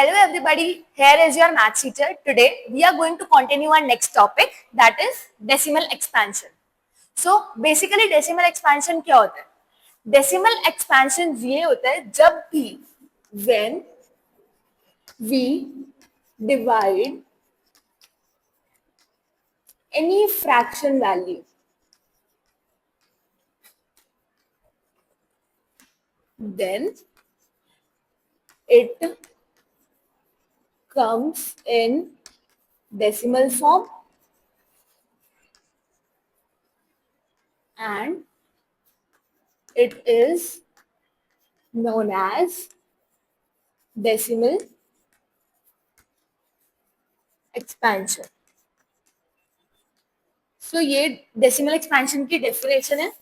Hello everybody, here is your maths teacher. Today we are going to continue our next topic, that is decimal expansion. So basically decimal expansion क्या होता है? Decimal expansion ये होता है जब भी when we divide any fraction value, then it comes in decimal form and it is known as decimal expansion. So ये decimal expansion की डेफिनेशन है.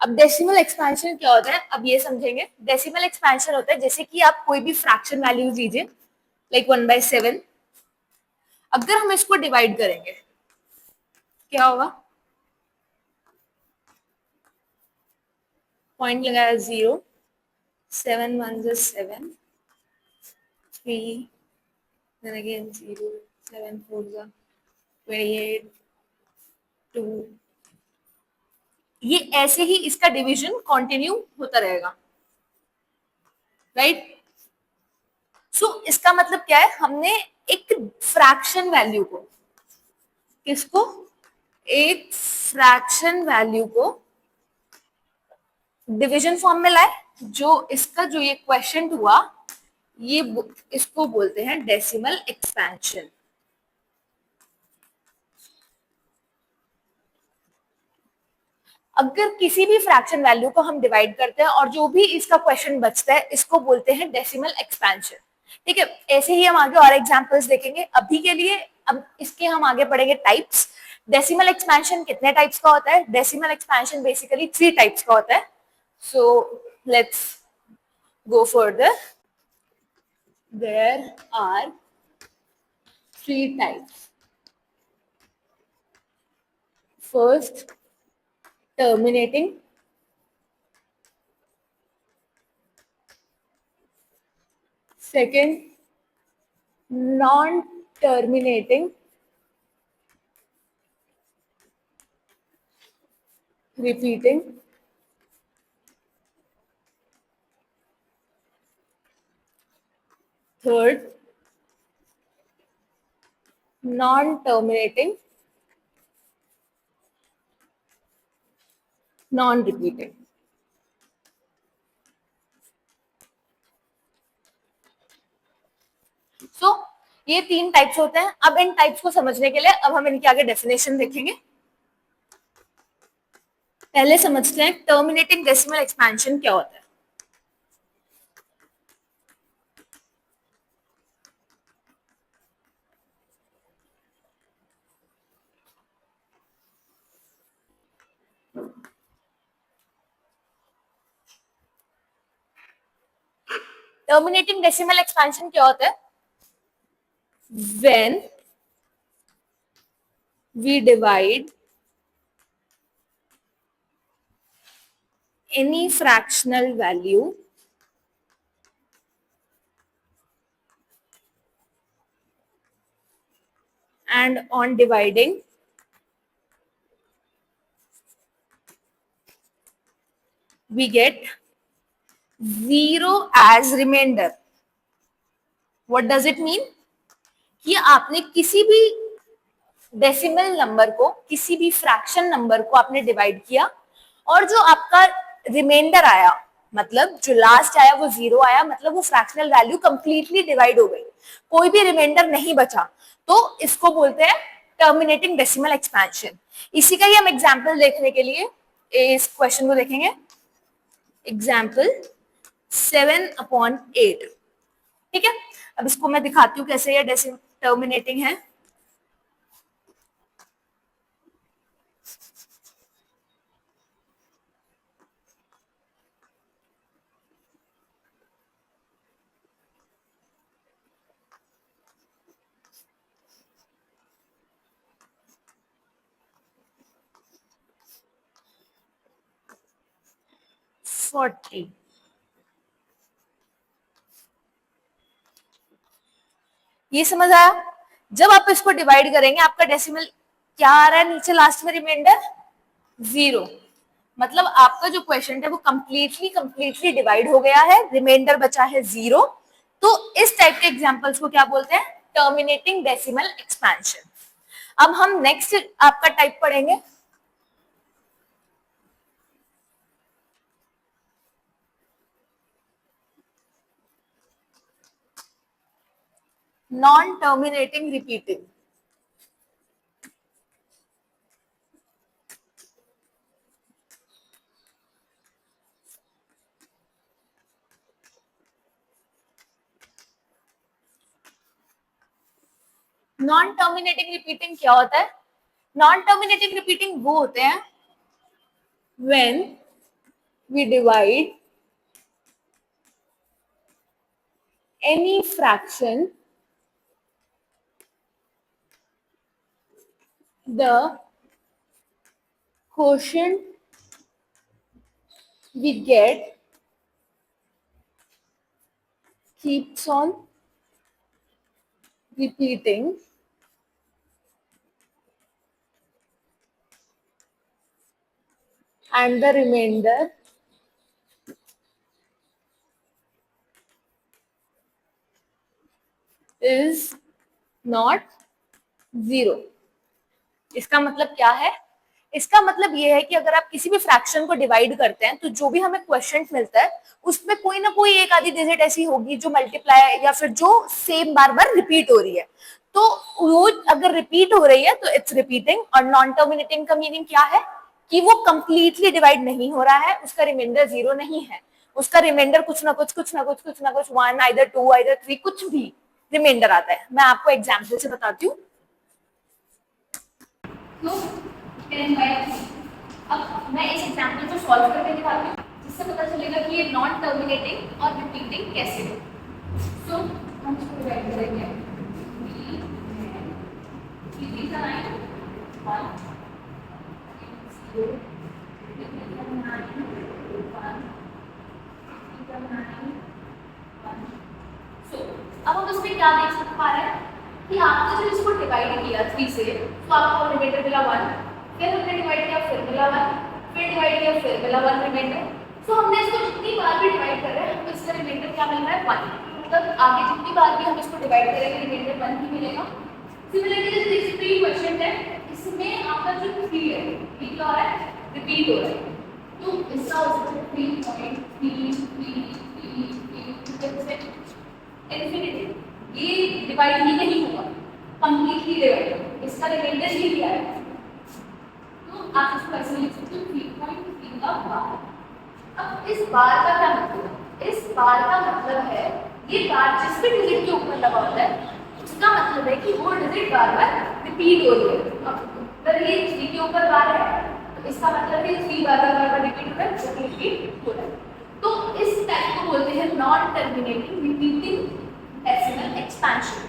अब डेसिमल एक्सपेंशन क्या होता है, अब ये समझेंगे. डेसिमल एक्सपेंशन होता है जैसे कि आप कोई भी फ्रैक्शन वैल्यू लीजिए, लाइक 1/7. अगर हम इसको डिवाइड करेंगे क्या होगा? पॉइंट लगाया 0, 7 1 is 7, 3, then again 0, 7 4 is 28, 2. ये ऐसे ही इसका डिवीजन कंटिन्यू होता रहेगा, राइट? सो इसका मतलब क्या है, हमने एक फ्रैक्शन वैल्यू को, किसको? एक फ्रैक्शन वैल्यू को डिवीजन फॉर्म में लाए. जो इसका जो ये क्वेश्चन हुआ, ये इसको बोलते हैं डेसिमल एक्सपेंशन. अगर किसी भी फ्रैक्शन वैल्यू को हम डिवाइड करते हैं और जो भी इसका क्वेश्चन बचता है, इसको बोलते हैं डेसिमल एक्सपेंशन. ठीक है, ऐसे ही हम आगे और एग्जांपल्स देखेंगे. अभी के लिए अब इसके हम आगे पढ़ेंगे टाइप्स. डेसिमल एक्सपेंशन कितने टाइप्स का होता है? डेसिमल एक्सपेंशन बेसिकली 3 टाइप्स का होता है. So let's go further. There are 3 types. First, terminating. Second, non-terminating. Repeating. Third, non-terminating, non-repeating. So, ये 3 टाइप्स होते हैं. अब इन टाइप्स को समझने के लिए अब हम इनके आगे डेफिनेशन देखेंगे. पहले समझते हैं टर्मिनेटिंग डेसिमल एक्सपेंशन क्या होता है. टर्मिनेटिंग डेसिमल एक्सपेंशन क्या होता है? When we divide any fractional value and on dividing we get 0 as remainder. What does it mean? कि आपने किसी भी डेसिमल नंबर को, किसी भी फ्रैक्शन नंबर को आपने डिवाइड किया और जो आपका रिमाइंडर आया, मतलब जो लास्ट आया वो 0 आया, मतलब वो फ्रैक्शनल वैल्यू कंप्लीटली डिवाइड हो गई, कोई भी रिमाइंडर नहीं बचा, तो इसको बोलते हैं टर्मिनेटिंग डेसिमल एक्सपेंशन. इसी का ही हम एग्जांपल देखने के लिए इस क्वेश्चन को देखेंगे. एग्जाम्पल 7/8. ठीक है, अब इसको मैं दिखाती हूँ कैसे ये टर्मिनेटिंग है. ये समझ आया? जब आप इसको डिवाइड करेंगे आपका डेसिमल क्या आ रहा है नीचे लास्ट में रिमाइंडर 0, मतलब आपका जो क्वेश्चन है वो कंप्लीटली डिवाइड हो गया है, रिमाइंडर बचा है 0। तो इस टाइप के एग्जांपल्स को क्या बोलते हैं? Terminating decimal expansion. अब हम नेक्स्ट आपका टाइप पढ़ेंगे, non terminating repeating. Non terminating repeating क्या होता है? नॉन टर्मिनेटिंग रिपीटिंग वो होते हैं when we divide any fraction the quotient we get keeps on repeating and the remainder is not zero। इसका मतलब क्या है? इसका मतलब ये है कि अगर आप किसी भी फ्रैक्शन को डिवाइड करते हैं तो जो भी हमें क्वेश्चन मिलता है उसमें कोई ना कोई एक आधी डिजिट ऐसी होगी जो मल्टीप्लाई या फिर जो सेम बार बार रिपीट हो रही है। तो वो अगर रिपीट हो रही है तो इट्स रिपीटिंग। और नॉन टर्मिनेटिंग का मीनिंग क्या है? कि वो कंप्लीटली डिवाइड नहीं हो रहा है, उसका रिमाइंडर 0 नहीं है, उसका रिमाइंडर कुछ ना कुछ 1 आइदर 2 आइदर 3 कुछ भी रिमाइंडर आता है। मैं आपको एग्जाम्पल से बताती हूँ। अब मैं इस एग्जाम्पल को सॉल्व करके दिखाती हूँ जिससे पता चलेगा कि ये नॉन टर्मिनेटिंग और रिपीटिंग कैसे हो। सो हम इसको डिवाइड करेंगे अब हम उसमें क्या देख सकते पा रहे हैं कि आपने जब इसको डिवाइड किया 3 से तो आपको रिमाइंडर मिला 1, फिर हमने डिवाइड किया फिर मिला 1, फिर डिवाइड किया फिर मिला 1 रिमाइंडर। सो हमने इसको जितनी बार भी डिवाइड कर रहे हैं हमको इसका रिमाइंडर क्या मिल रहा है 1, मतलब आगे जितनी बार भी हम इसको डिवाइड करेंगे रिमाइंडर 1 ही मिलेगा। सिमिलरली जैसे दिस 3 क्वेश्चन है, इसमें आपका जो 3 है ये क्या हो रहा है? रिपीट हो रहा है। तो इसका हो सकता है 3.3 इन्फिनिटी, ये डिवाइड ही नहीं होगा, कंप्लीटली डिवाइड, इसका रिमाइंडर ही दिया है। तो आप इसको ऐसे लिख सकते हो 3.3 का बार। अब इस बार का क्या मतलब है? इस बार का मतलब है ये बार जिस भी डिजिट के ऊपर लगा होता है उसका मतलब है कि वो डिजिट बार बार रिपीट हो रही है। अब अगर ये 3 के ऊपर बार है तो इसका मतलब है 3 बार बार रिपीट हो रहा है, वो रिपीट हो रहा है। तो इस टाइप को बोलते हैं non terminating repeating decimal expansion.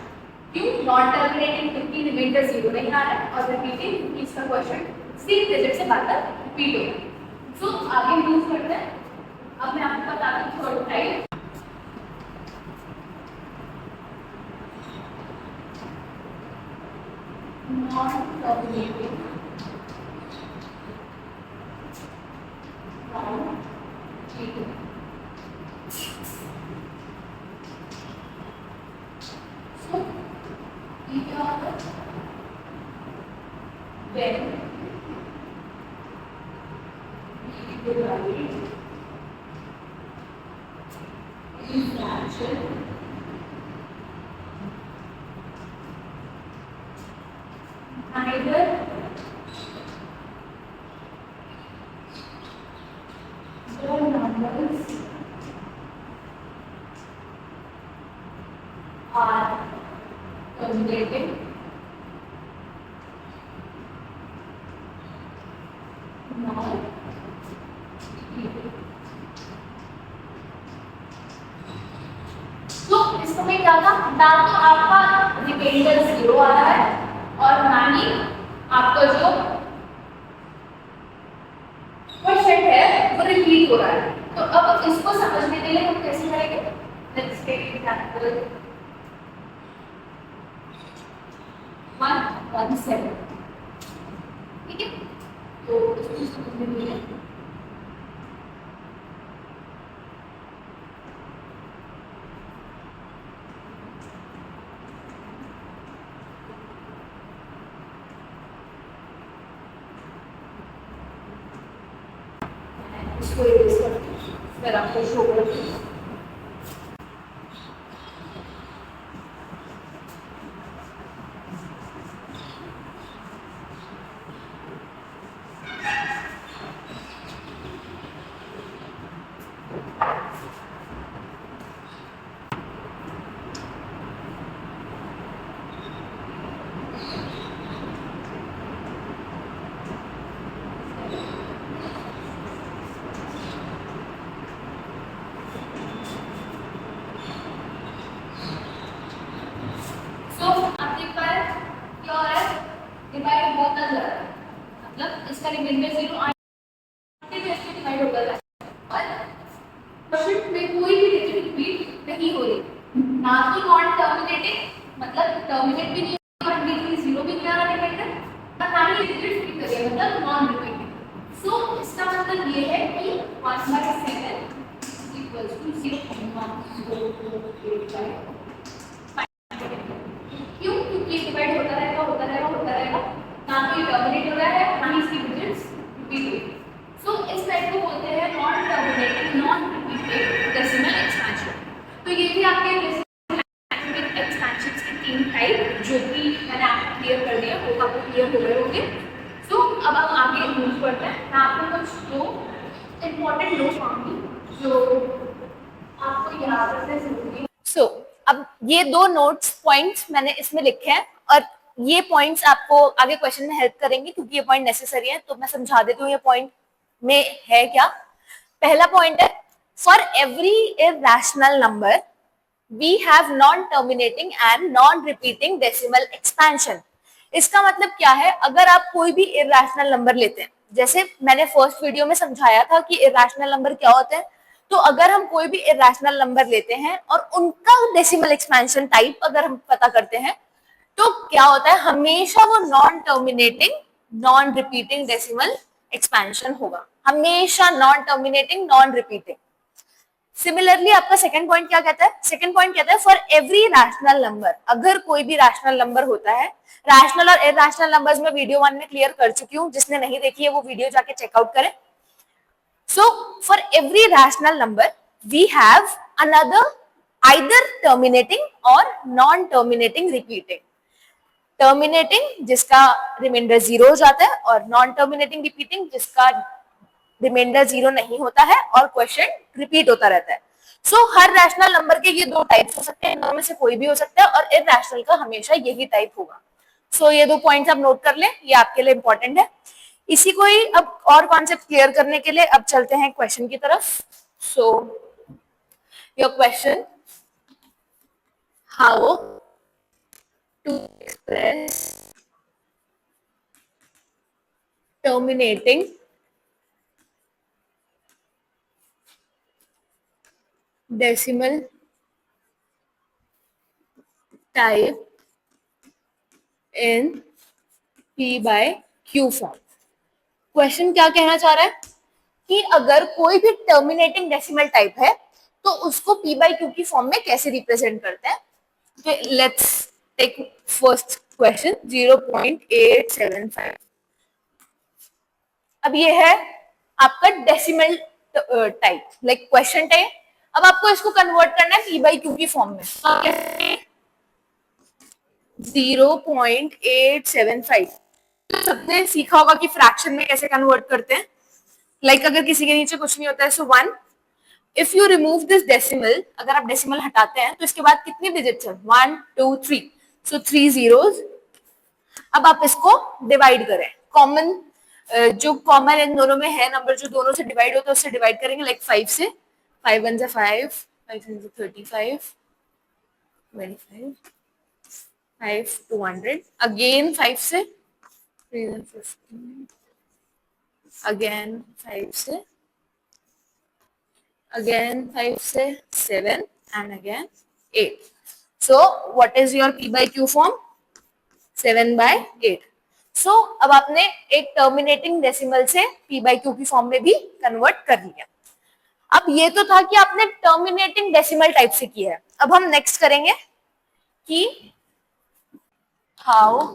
क्यों? नॉन टर्मिनेटिंग क्योंकि रिमाइंडर 0 नहीं आ रहा है, और रिपीटिंग क्योंकि इसका क्वेश्चन सेम डिजिट से बार बार रिपीट हो रहा है। सो आगे यूज करते हैं। अब मैं आपको बताती हूँ थर्ड टाइप। नॉन टर्मिनेटिंग तो इसको मैं क्या था, ना तो आपका रिमाइंडर 0 आ रहा है और ना ही आपका जो क्वेश्चन है वो रिपीट हो रहा है। तो अब इसको समझने के लिए हम कैसे करेंगे? लेट्स टेक एग्जांपल 17, ठीक है। तो इसको समझने के लिए इसको इरेज करती हूँ, फिर आपको शो करती हूँ। डिवाइड होता जा रहा है, मतलब इसका रिमाइंडर 0 डिवाइड होता जा रहा है और क्वेश्चन में कोई भी डिजिट रिपीट नहीं हो रही, ना तो नॉन टर्मिनेटिंग मतलब टर्मिनेट भी नहीं हो रहा, डिजिट 0 भी नहीं आ रहा रिमाइंडर, और ना ही डिजिट रिपीट कर रही है मतलब नॉन रिपीटिंग। सो इसका मतलब ये है कि 1/7 इक्वल्स टू 0.1045। क्यों? क्योंकि डिवाइड होता रहेगा होता रहेगा होता रहेगा, ना तो ये टर्मिनेट हो रहा है ना ही इसकी डिजिट्स रिपीट हो रही। सो इस टाइप को बोलते हैं non terminating non repeated decimal expansion. तो ये भी आपके डेसिमल एक्सपेंशन के 3 टाइप जो कि मैंने आपको क्लियर कर दिया, वो आपको क्लियर हो गए होंगे। सो अब हम आगे मूव करते हैं। मैं आपको कुछ दो इम्पोर्टेंट नोट मांगूंगी जो आपको याद रखने जरूरी। सो अब ये 2 नोट्स पॉइंट्स मैंने इसमें लिखे हैं और ये पॉइंट्स आपको आगे क्वेश्चन में हेल्प करेंगे क्योंकि ये पॉइंट नेसेसरी है। तो मैं समझा देती हूँ ये पॉइंट में है क्या। पहला पॉइंट है, for every irrational number we have non terminating and non repeating decimal expansion. इसका मतलब क्या है, अगर आप कोई भी इरैशनल नंबर लेते हैं, जैसे मैंने फर्स्ट वीडियो में समझाया था कि इरैशनल नंबर क्या होते हैं, तो अगर हम कोई भी इरैशनल नंबर लेते हैं और उनका डेसिमल एक्सपेंशन टाइप अगर हम पता करते हैं तो क्या होता है, हमेशा वो non terminating non repeating decimal expansion होगा, हमेशा non terminating non repeating. Similarly आपका सेकंड पॉइंट क्या कहता है, सेकंड पॉइंट कहता है फॉर एवरी रैशनल नंबर, अगर कोई भी रैशनल नंबर होता है, रैशनल और इरैशनल नंबर्स में वीडियो 1 में क्लियर कर चुकी हूं, जिसने नहीं देखी है वो वीडियो जाके चेकआउट करें। So for every rational number we have another either terminating और नॉन टर्मिनेटिंग रिपीटिंग। टर्मिनेटिंग जिसका रिमाइंडर 0 हो जाता है और नॉन टर्मिनेटिंग रिपीटिंग जिसका रिमाइंडर 0 नहीं होता है और क्वेश्चन रिपीट होता रहता है। सो हर रैशनल नंबर के ये 2 टाइप्स हो सकते हैं, इनमें से कोई भी हो सकता है और इरैशनल का हमेशा यही टाइप होगा। सो ये 2 पॉइंट्स आप नोट कर लें, ये आपके लिए इंपॉर्टेंट है। इसी को ही अब और कॉन्सेप्ट क्लियर करने के लिए अब चलते हैं क्वेश्चन की तरफ। So your question, how to express terminating decimal type in P by Q form. Question क्या कहना चाह रहा है कि अगर कोई भी टर्मिनेटिंग डेसिमल टाइप है तो उसको P by Q की फॉर्म में कैसे रिप्रेजेंट करते हैं। Let's take first question 0.875। अब ये है आपका decimal type, like question type. अब आपको इसको कन्वर्ट करना है P by Q की फॉर्म में। 0.875 सबने सीखा होगा कि फ्रैक्शन में कैसे कन्वर्ट करते हैं। लाइक अगर किसी के नीचे कुछ नहीं होता है, सो 1, if you remove this decimal, अगर आप डेसिमल हटाते हैं तो इसके बाद कितनी डिजिट्स है, 1 2 3, सो 3 zeros। अब आप इसको डिवाइड करें, कॉमन जो कॉमन इन दोनों में है नंबर जो दोनों से डिवाइड होता है उससे डिवाइड करेंगे, लाइक 5 से, 5 1 5, 5 35, 25, 5 200, अगेन 5 से 315, अगेन 5 से, अगेन 5 से 7 and again 8. So what is your P by Q form? 7/8। सो अब आपने एक टर्मिनेटिंग डेसिमल से p/q की फॉर्म में भी कन्वर्ट कर लिया। अब ये तो था कि आपने टर्मिनेटिंग डेसिमल टाइप से किया है। अब हम नेक्स्ट करेंगे कि how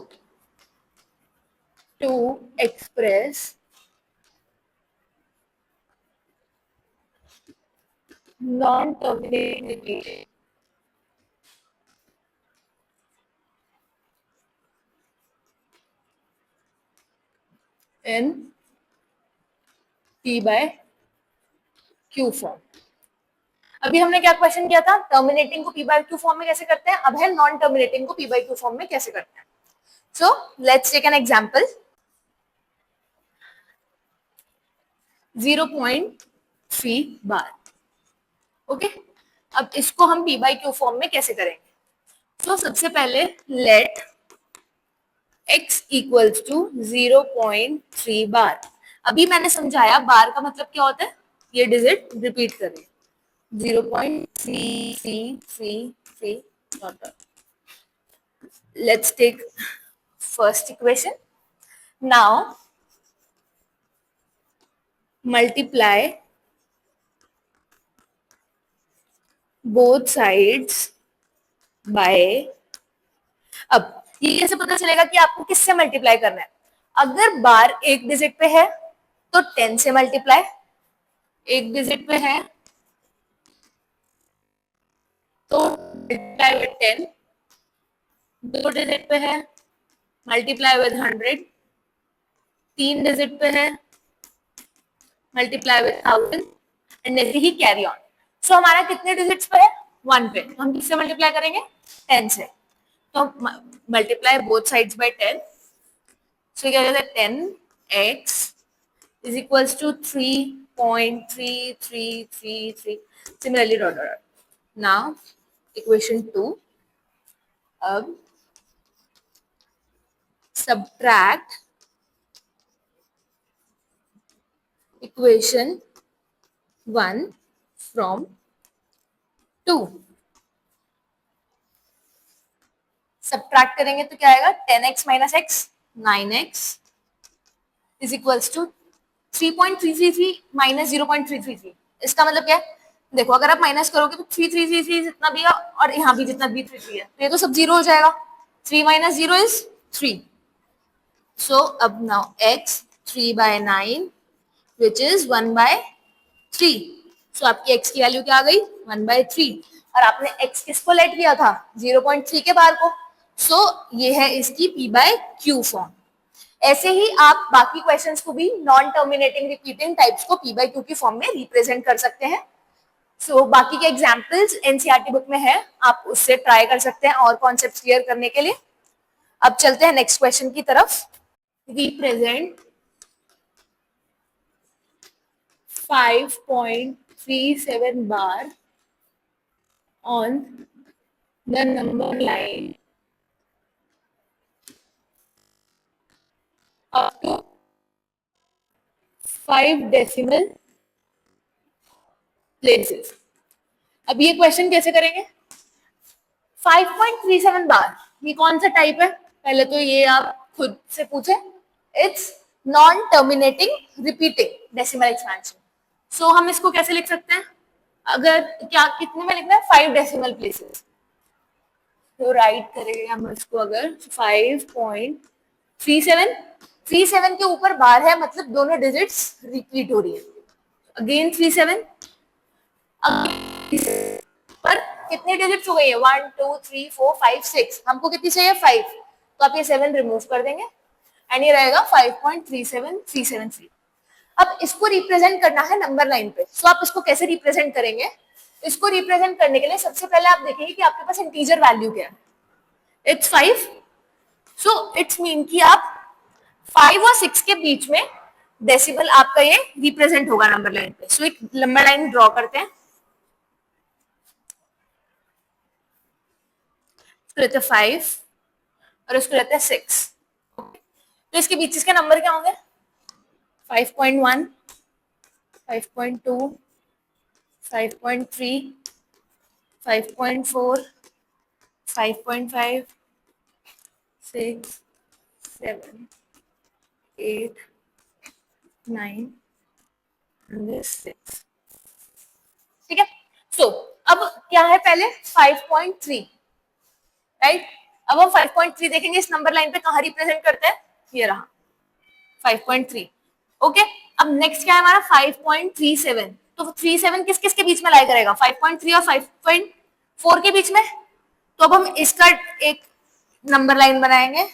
to express non terminating in p/q form. अभी हमने क्या क्वेश्चन किया था, टर्मिनेटिंग को p/q फॉर्म में कैसे करते हैं, अब है नॉन टर्मिनेटिंग को p/q फॉर्म में कैसे करते हैं। So let's take an example. 0.3 bar. Okay, अब इसको हम p/q फॉर्म में कैसे करेंगे। तो सबसे पहले लेट x इक्वल्स टू 0.3 बार। अभी मैंने समझाया बार का मतलब क्या होता है, ये डिजिट रिपीट करें 0.3333 dot dot. Let's take first equation. Now multiply both sides by. अब ये कैसे पता चलेगा कि आपको किससे मल्टीप्लाई करना है। अगर बार एक डिजिट पे है तो 10 से मल्टीप्लाई, एक डिजिट पे है तो मल्टीप्लाई विद 10, दो डिजिट पे है मल्टीप्लाई विद 100, तीन डिजिट पे है मल्टीप्लाई विद 1000 एंड ऐसे ही कैरी ऑन। सो हमारा कितने डिजिट्स पे है, 1 पे, तो हम किससे मल्टीप्लाई करेंगे, 10 से। तो मल्टीप्लाई बोथ साइड्स बाय 10। सो क्या हो जाता है 10x is equals to 3.3333, similarly dot dot dot. Now equation 2, अब subtract equation 1 from 2। subtract करेंगे तो क्या आएगा 10x minus x 9x is equals to 3.333 minus 0.333। इसका मतलब क्या है, देखो अगर आप माइनस करोगे तो 3333 जितना भी है और यहाँ भी जितना भी 33 है तो ये तो सब जीरो हो जाएगा। 3 minus 0 is 3। So अब now x 3/9 which is 1/3। So आपकी x की वैल्यू क्या आ गई 1/3 और आपने x किसको लेट किया था 0.3 के बार को। So ये है इसकी p/q फॉर्म। ऐसे ही आप बाकी क्वेश्चंस को भी नॉन टर्मिनेटिंग रिपीटिंग टाइप्स को p/q की फॉर्म में रिप्रेजेंट कर सकते हैं। सो बाकी के एग्जांपल्स एनसीईआरटी बुक में है, आप उससे ट्राई कर सकते हैं और कॉन्सेप्ट्स क्लियर करने के लिए। अब चलते हैं नेक्स्ट क्वेश्चन की तरफ। Represent 5.37 bar on the number line up to 5 decimal places। अब ये क्वेश्चन कैसे करेंगे, 5.37 बार ये कौन सा टाइप है, पहले तो ये आप खुद से पूछे। It's non terminating repeating decimal expansion. So हम इसको कैसे लिख सकते हैं, अगर क्या कितने में लिखना है 5 डेसिमल प्लेसेस, तो राइट करेंगे हम इसको अगर 5.37 के ऊपर बार है मतलब दोनों डिजिट्स रिपीट हो रही है। अगेन 37 पर कितने डिजिट्स हो गई है 1 2 3 4 5 6, हमको कितनी चाहिए 5, तो आप ये 7 रिमूव कर देंगे एंड ये रहेगा 5.37373। अब इसको रिप्रेजेंट करना है नंबर लाइन पे। सो आप इसको कैसे रिप्रेजेंट करेंगे, इसको रिप्रेजेंट करने के लिए सबसे पहले आप देखेंगे कि आपके पास इंटीजर वैल्यू क्या है, इट्स 5। सो इट्स मीन कि आप 5 और 6 के बीच में डेसिमल आपका ये रिप्रेजेंट होगा नंबर लाइन पे। सो एक नंबर लाइन ड्रॉ करते हैं, इसको लेते हैं 5 और इसको लेते हैं 6। तो इसके बीच इसके नंबर क्या होंगे 5.1 5.2 5.3 5.4 5.5 6 7 8 9 6। ठीक है। सो अब क्या है, पहले 5.3, राइट। अब हम 5.3 देखेंगे इस नंबर लाइन पे कहां रिप्रेजेंट करते हैं, ये रहा 5.3। ओके, अब नेक्स्ट क्या है हमारा 5.37। तो 37 किस किस के बीच में लाई करेगा, 5.3 और 5.4 के बीच में। तो अब हम इसका एक नंबर लाइन बनाएंगे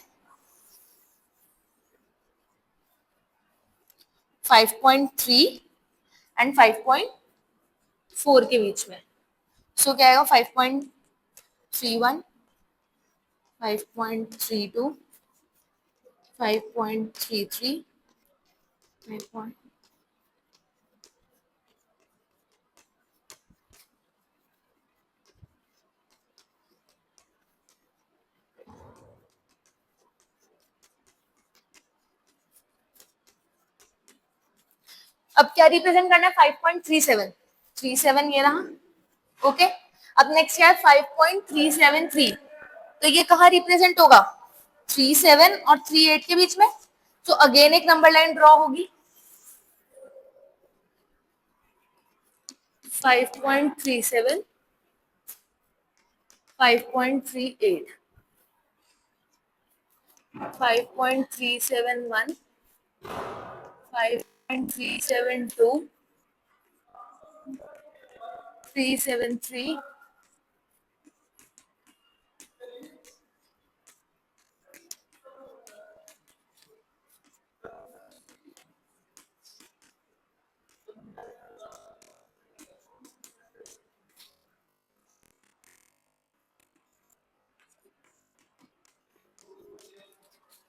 5.3 एंड 5.4 के बीच में। सो क्या आएगा 5.31 5.32 5.33 5. अब क्या रिप्रेजेंट करना है 5.37 37 ये रहा। ओके, अब नेक्स्ट क्या है 5.373। तो ये कहाँ रिप्रेजेंट होगा 37 और 38 के बीच में। तो अगेन एक नंबर लाइन ड्रॉ होगी 5.37 5.38 5.371 5.372 373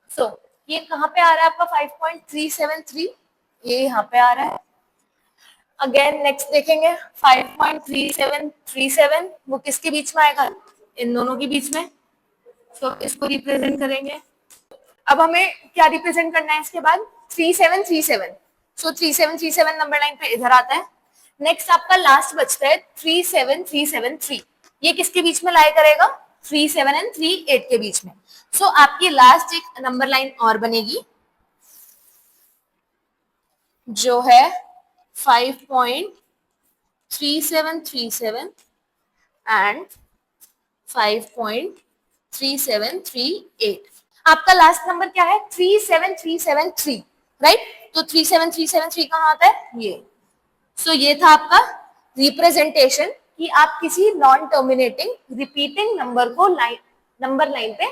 सो ये कहाँ पे आ रहा है आपका 5.373, ये यहाँ पे आ रहा है। अगेन नेक्स्ट देखेंगे 5.3737, वो किसके बीच में आएगा, इन दोनों के बीच में। तो इसको रिप्रेजेंट करेंगे। अब हमें क्या रिप्रेजेंट करना है इसके बाद 3737। सो 3737 नंबर लाइन पे इधर आता है। नेक्स्ट आपका लास्ट बचता है 37373। ये किसके बीच में लाई करेगा 37 एंड 38 के बीच में। सो आपकी लास्ट एक नंबर लाइन और बनेगी जो है 5.3737 एंड 5.3738। आपका लास्ट नंबर क्या है 37373, राइट। तो 37373 कहाँ आता है, ये। सो ये था आपका रिप्रेजेंटेशन कि आप किसी नॉन टर्मिनेटिंग रिपीटिंग नंबर को नंबर लाइन पे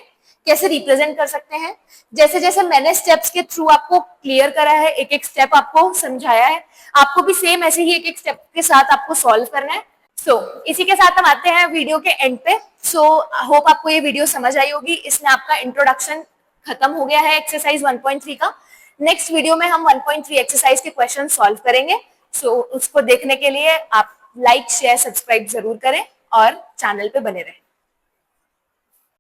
कैसे रिप्रेजेंट कर सकते हैं। जैसे जैसे मैंने स्टेप्स के थ्रू आपको क्लियर करा है, एक एक स्टेप आपको समझाया है, आपको भी सेम ऐसे ही एक एक स्टेप के साथ आपको सॉल्व करना है। इसी के साथ हम आते हैं वीडियो के एंड पे। होप आपको ये वीडियो समझ आई होगी। इसमें आपका इंट्रोडक्शन खत्म हो गया है एक्सरसाइज 1.3 का। नेक्स्ट वीडियो में हम 1.3 एक्सरसाइज के क्वेश्चन सॉल्व करेंगे। उसको देखने के लिए आप लाइक शेयर सब्सक्राइब जरूर करें और चैनल पे बने रहें।